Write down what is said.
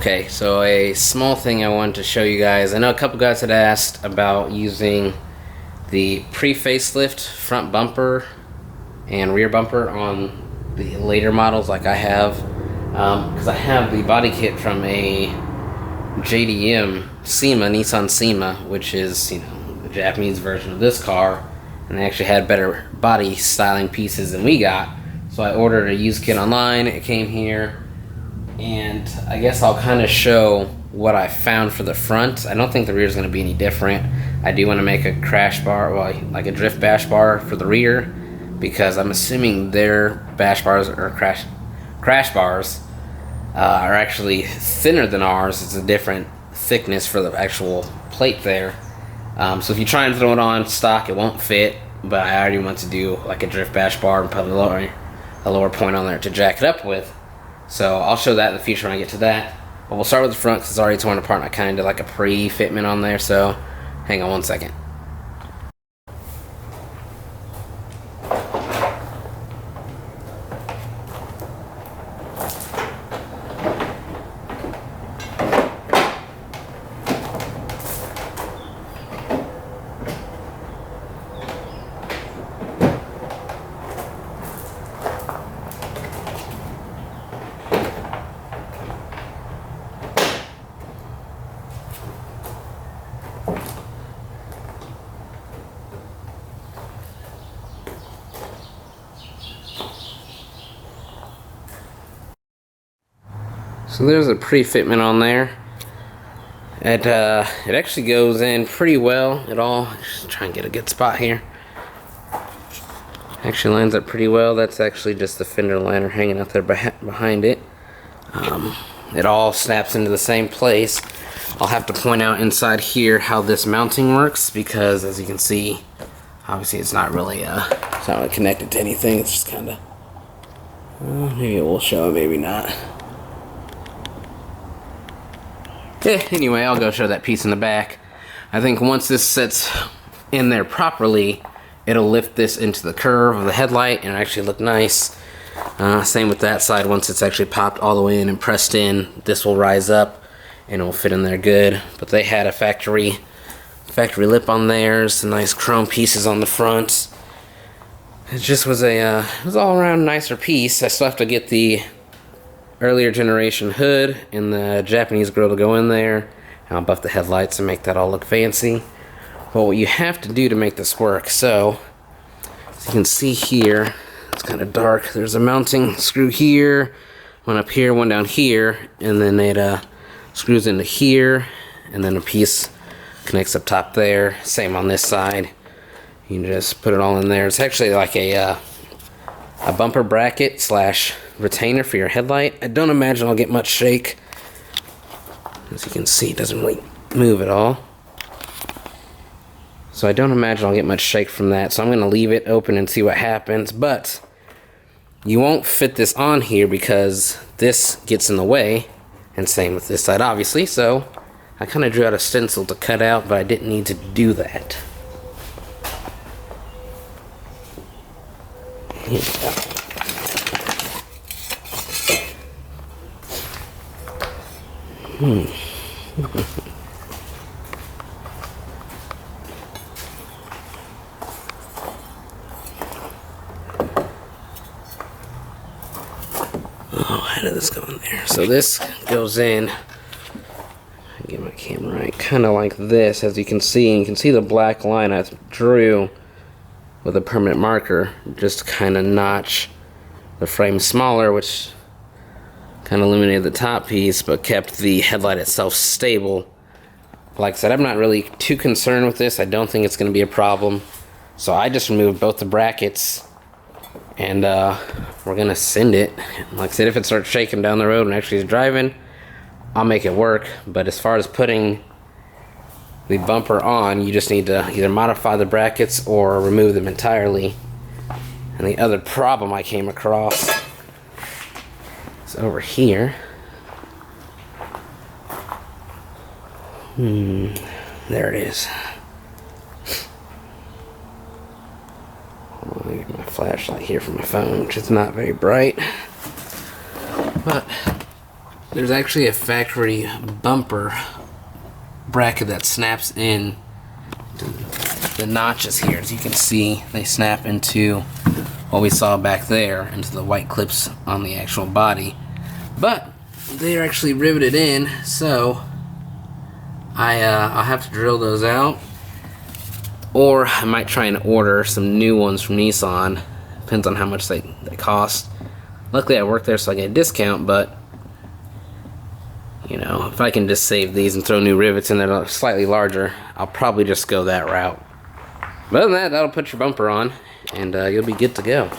Okay, so a small thing I wanted to show you guys. I know a couple guys had asked about using the pre-facelift front bumper and rear bumper on the later models like I have. Because I have the body kit from a JDM Cima, Nissan Cima, which is, the Japanese version of this car. And they actually had better body styling pieces than we got. So I ordered a used kit online, it came here. And I guess I'll kind of show what I found for the front. I don't think the rear is going to be any different. I do want to make a crash bar, well, like a drift bash bar for the rear, because I'm assuming their bash bars or crash bars are actually thinner than ours. It's a different thickness for the actual plate there. So if you try and throw it on stock, it won't fit. But I already want to do like a drift bash bar and put a lower point on there to jack it up with. So I'll show that in the future when I get to that. But we'll start with the front because it's already torn apart and I kind of did like a pre-fitment on there. So hang on one second. So there's a pre-fitment on there. It actually goes in pretty well. Just try and get a good spot here. Actually lines up pretty well. That's actually just the fender liner hanging out there behind it. It all snaps into the same place. I'll have to point out inside here how this mounting works, because as you can see, obviously it's not really connected to anything. It's just kind of maybe it will show it, maybe not. Anyway, I'll go show that piece in the back. I think once this sits in there properly, it'll lift this into the curve of the headlight and actually look nice. Same with that side. Once it's actually popped all the way in and pressed in, this will rise up and it will fit in there good. But they had a factory lip on there, some nice chrome pieces on the front. It just was it was all around nicer piece. I still have to get the earlier generation hood and the Japanese grill to go in there. And I'll buff the headlights and make that all look fancy. But what you have to do to make this work, so as you can see here, it's kind of dark. There's a mounting screw here, one up here, one down here, and then it screws into here, and then a piece connects up top there. Same on this side. You can just put it all in there. It's actually like a bumper bracket slash retainer for your headlight. I don't imagine I'll get much shake. As you can see, it doesn't really move at all. So I don't imagine I'll get much shake from that. So I'm going to leave it open and see what happens. But you won't fit this on here because this gets in the way. And same with this side, obviously. So I kind of drew out a stencil to cut out, but I didn't need to do that. Here we go. How did this go in there? So this goes in, get my camera right, kind of like this, as you can see. And you can see the black line I drew with a permanent marker, just kind of notch the frame smaller, which kind of eliminated the top piece, but kept the headlight itself stable. Like I said, I'm not really too concerned with this. I don't think it's going to be a problem. So I just removed both the brackets, and we're going to send it. Like I said, if it starts shaking down the road and actually is driving, I'll make it work. But as far as putting the bumper on, you just need to either modify the brackets or remove them entirely. And the other problem I came across is over here. There it is. I'll get my flashlight here from my phone, which is not very bright. But there's actually a factory bumper bracket that snaps in the notches here. As you can see, they snap into what we saw back there, into the white clips on the actual body. But they're actually riveted in, so I'll have to drill those out, or I might try and order some new ones from Nissan. Depends on how much they cost. Luckily I work there, so I get a discount, but you know, if I can just save these and throw new rivets in that are slightly larger, I'll probably just go that route. But other than that, that'll put your bumper on, and you'll be good to go.